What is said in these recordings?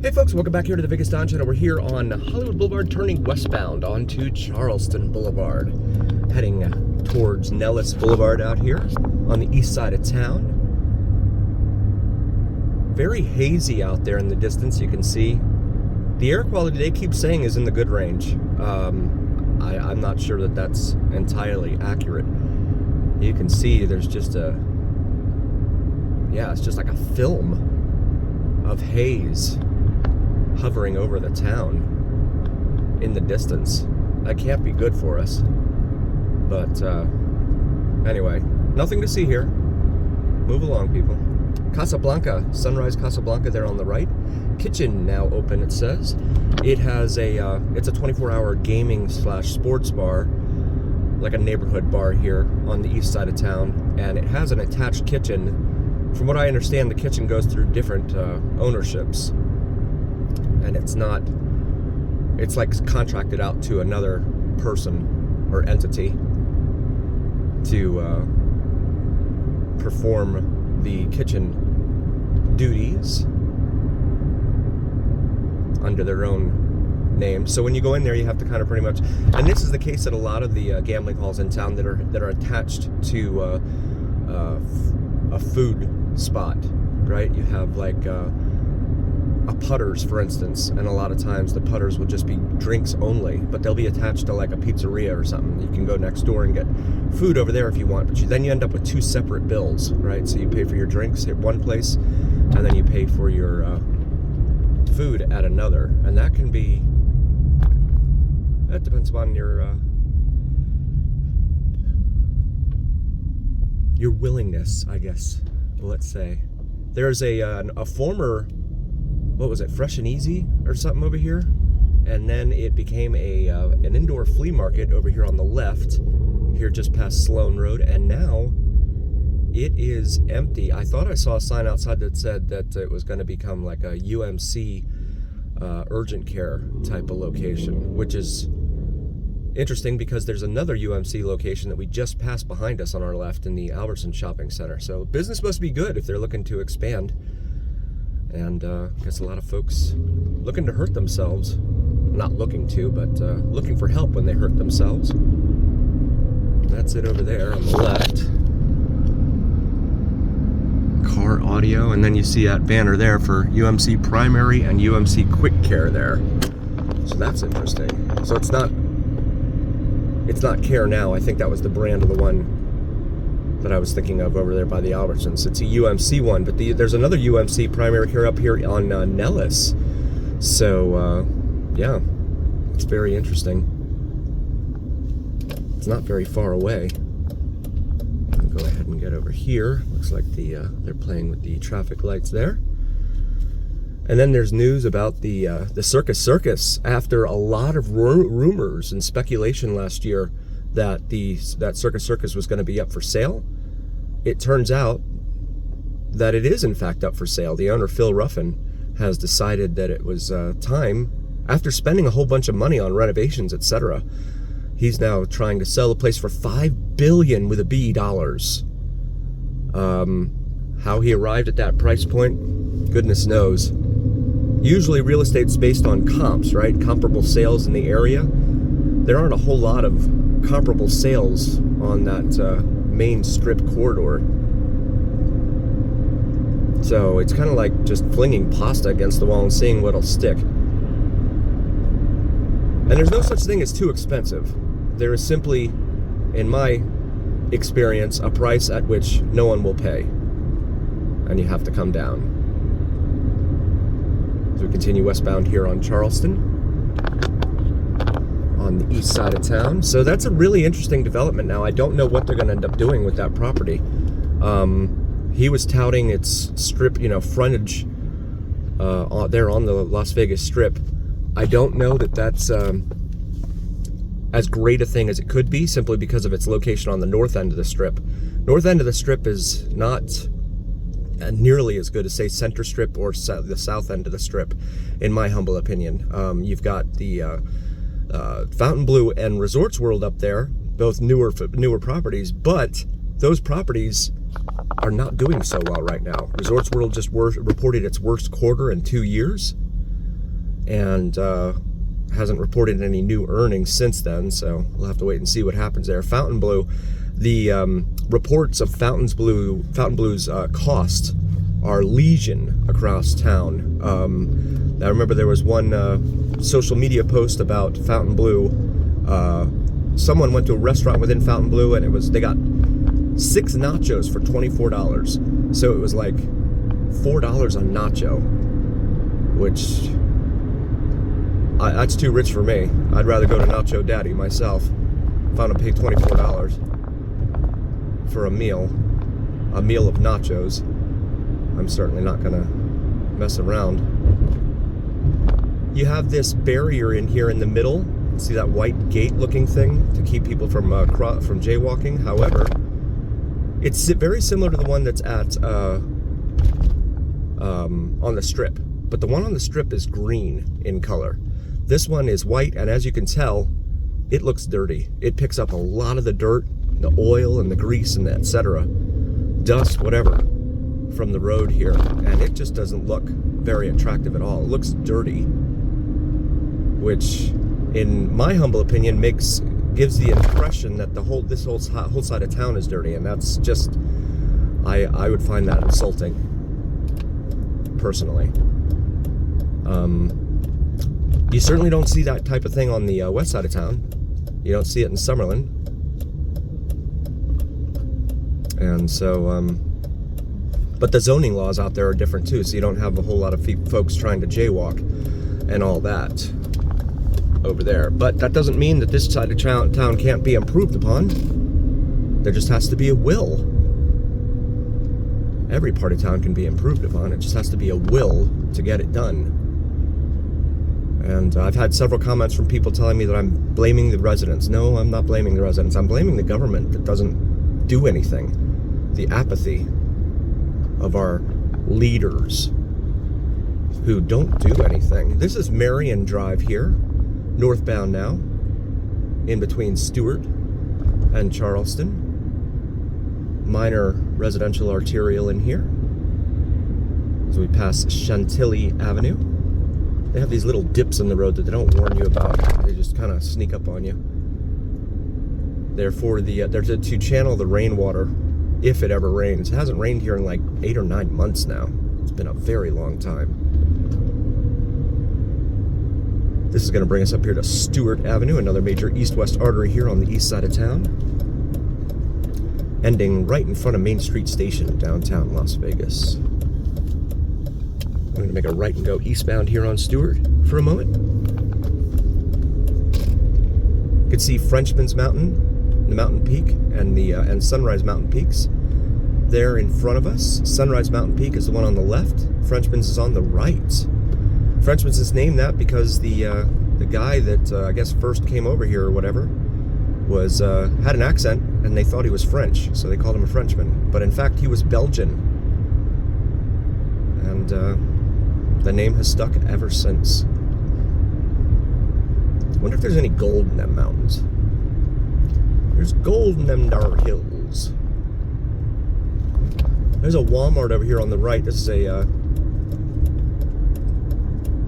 Hey folks, welcome back here to the Vegas Don Channel. We're here on Hollywood Boulevard, turning westbound onto Charleston Boulevard, heading towards Nellis Boulevard out here on the east side of town. Very hazy out there in the distance, you can see. The air quality they keep saying is in the good range. I'm not sure that that's entirely accurate. You can see there's just it's just like a film of haze hovering over the town in the distance. That can't be good for us. But anyway, nothing to see here. Move along, people. Casablanca, Sunrise Casablanca there on the right. Kitchen now open, it says. It has it's a 24-hour gaming / sports bar, like a neighborhood bar here on the east side of town. And it has an attached kitchen. From what I understand, the kitchen goes through different ownerships. And it's like contracted out to another person or entity to perform the kitchen duties under their own name. So when you go in there, you have to kind of pretty much, and this is the case at a lot of the gambling halls in town that are attached to a food spot, right? You have like a Putters, for instance, and a lot of times the Putters will just be drinks only, but they'll be attached to like a pizzeria or something. You can go next door and get food over there if you want, but then you end up with two separate bills, right? So you pay for your drinks at one place, and then you pay for your food at another, and that depends upon your willingness, I guess. Let's say there's a former, what was it, Fresh and Easy or something over here, and then it became an indoor flea market over here on the left, here just past Sloan Road, and now it is empty. I thought I saw a sign outside that said that it was going to become like a UMC urgent care type of location, which is interesting because there's another UMC location that we just passed behind us on our left in the Albertson Shopping Center. So business must be good if they're looking to expand. And I guess a lot of folks looking to hurt themselves. Not looking to, but looking for help when they hurt themselves. That's it over there on the left. Car audio, and then you see that banner there for UMC Primary and UMC Quick Care there. So that's interesting. So it's not Care Now. I think that was the brand of the one that I was thinking of over there by the Albertsons. It's a UMC one, but there's another UMC Primary Care up here on Nellis. So, yeah, it's very interesting. It's not very far away. I'll go ahead and get over here. Looks like they're playing with the traffic lights there. And then there's news about the Circus Circus. After a lot of rumors and speculation last year that that Circus Circus was going to be up for sale, it turns out that it is in fact up for sale. The owner, Phil Ruffin, has decided that it was time, after spending a whole bunch of money on renovations, etc. He's now trying to sell the place for $5 billion with a B dollars. How he arrived at that price point, goodness knows. Usually real estate's based on comps, right? Comparable sales in the area. There aren't a whole lot of comparable sales on that main strip corridor. So it's kind of like just flinging pasta against the wall and seeing what'll stick. And there's no such thing as too expensive. There is simply, in my experience, a price at which no one will pay. And you have to come down. So we continue westbound here on Charleston, on the east side of town. So that's a really interesting development now. I don't know what they're going to end up doing with that property. He was touting its strip, frontage there on the Las Vegas Strip. I don't know that that's as great a thing as it could be, simply because of its location on the north end of the Strip. North end of the Strip is not nearly as good as, say, Center Strip or the south end of the Strip, in my humble opinion. You've got the Fontainebleau and Resorts World up there, both newer properties, but those properties are not doing so well right now. Resorts World just reported its worst quarter in 2 years. and hasn't reported any new earnings since then, so we'll have to wait and see what happens there. Fontainebleau, the reports of Fontainebleau's cost are legion across town. I remember there was one social media post about Fontainebleau. Someone went to a restaurant within Fontainebleau, and they got 6 nachos for $24. So it was like $4 on nacho, which that's too rich for me. I'd rather go to Nacho Daddy myself if I'm gonna pay $24 for a meal of nachos. I'm certainly not gonna mess around. You have this barrier in here in the middle. See that white gate looking thing to keep people from jaywalking. However, it's very similar to the one that's at on the strip, but the one on the strip is green in color. This one is white, and as you can tell, it looks dirty. It picks up a lot of the dirt, the oil and the grease and etc., dust, whatever, from the road here, and it just doesn't look very attractive at all. It looks dirty, which, in my humble opinion, gives the impression that this whole side of town is dirty, and that's just, I would find that insulting, personally. You certainly don't see that type of thing on the west side of town. You don't see it in Summerlin. And so, but the zoning laws out there are different too, so you don't have a whole lot of folks trying to jaywalk and all that over there. But that doesn't mean that this side of town can't be improved upon. There just has to be a will. Every part of town can be improved upon. It just has to be a will to get it done. And I've had several comments from people telling me that I'm blaming the residents. No, I'm not blaming the residents. I'm blaming the government that doesn't do anything. The apathy of our leaders who don't do anything. This is Marion Drive here, northbound now, in between Stewart and Charleston. Minor residential arterial in here as we pass Chantilly Avenue. They have these little dips in the road that they don't warn you about. They just kind of sneak up on you. They're to channel the rainwater if it ever rains. It hasn't rained here in like 8 or 9 months now. It's been a very long time. This is going to bring us up here to Stewart Avenue, another major east-west artery here on the east side of town, ending right in front of Main Street Station, downtown Las Vegas. I'm going to make a right and go eastbound here on Stewart for a moment. You can see Frenchman's Mountain, the mountain peak, and Sunrise Mountain peaks there in front of us. Sunrise Mountain Peak is the one on the left. Frenchman's is on the right. Frenchman's is named that because the guy that I guess first came over here or whatever had an accent, and they thought he was French, so they called him a Frenchman. But in fact, he was Belgian, and the name has stuck ever since. I wonder if there's any gold in them mountains. There's gold in them dar hills. There's a Walmart over here on the right. This is a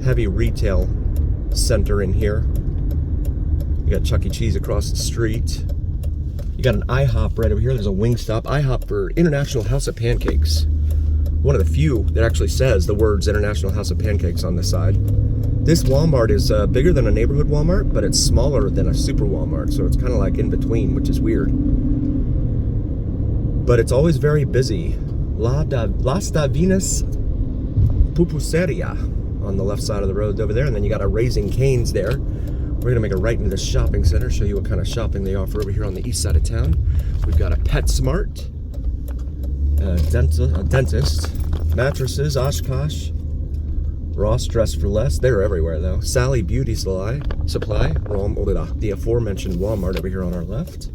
heavy retail center in here. You got Chuck E. Cheese across the street. You got an IHOP right over here. There's a Wingstop. IHOP for International House of Pancakes. One of the few that actually says the words International House of Pancakes on the side. This Walmart is bigger than a neighborhood Walmart, but it's smaller than a super Walmart, so it's kind of like in between, which is weird. But it's always very busy. Las Davinas Pupuseria on the left side of the road over there, and then you got a Raising Cane's there. We're going to make a right into the shopping center, show you what kind of shopping they offer over here on the east side of town. We've got a PetSmart, a dentist, mattresses, Oshkosh, Ross Dress for Less. They're everywhere, though. Sally Beauty Supply, the aforementioned Walmart over here on our left.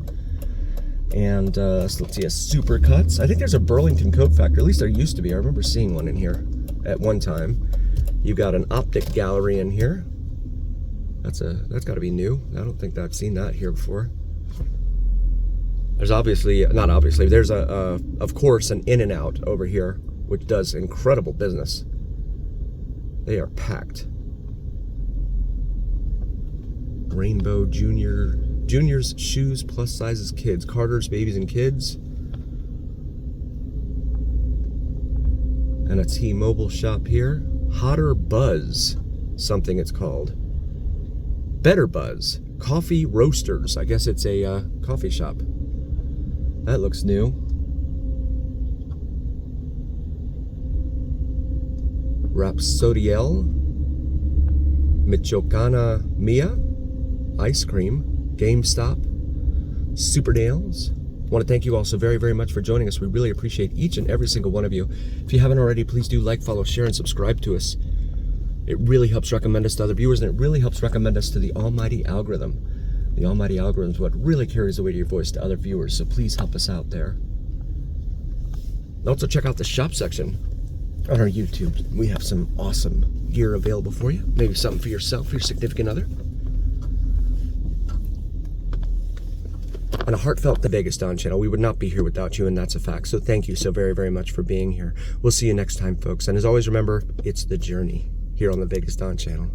And let's see, a Supercuts. I think there's a Burlington Coat Factory. At least there used to be. I remember seeing one in here at one time. You've got an optic gallery in here. That's got to be new. I don't think I've seen that here before. There's there's of course an In-N-Out over here, which does incredible business. They are packed. Rainbow Juniors, shoes, plus sizes, kids, Carter's, babies and kids. And a T-Mobile shop here. Hotter Buzz, something it's called. Better Buzz, Coffee Roasters. I guess it's a coffee shop. That looks new. Rapsodiel, Michoacana Mia, Ice Cream, GameStop, Superdales. I want to thank you all so very, very much for joining us. We really appreciate each and every single one of you. If you haven't already, please do like, follow, share, and subscribe to us. It really helps recommend us to other viewers, and it really helps recommend us to the almighty algorithm. The almighty algorithm is what really carries the weight of your voice to other viewers, so please help us out there. Also check out the shop section on our YouTube. We have some awesome gear available for you. Maybe something for yourself, for your significant other. And a heartfelt the Vegas Don channel. We would not be here without you, and that's a fact. So thank you so very, very much for being here. We'll see you next time, folks. And as always, remember, it's the journey here on the Vegas Don channel.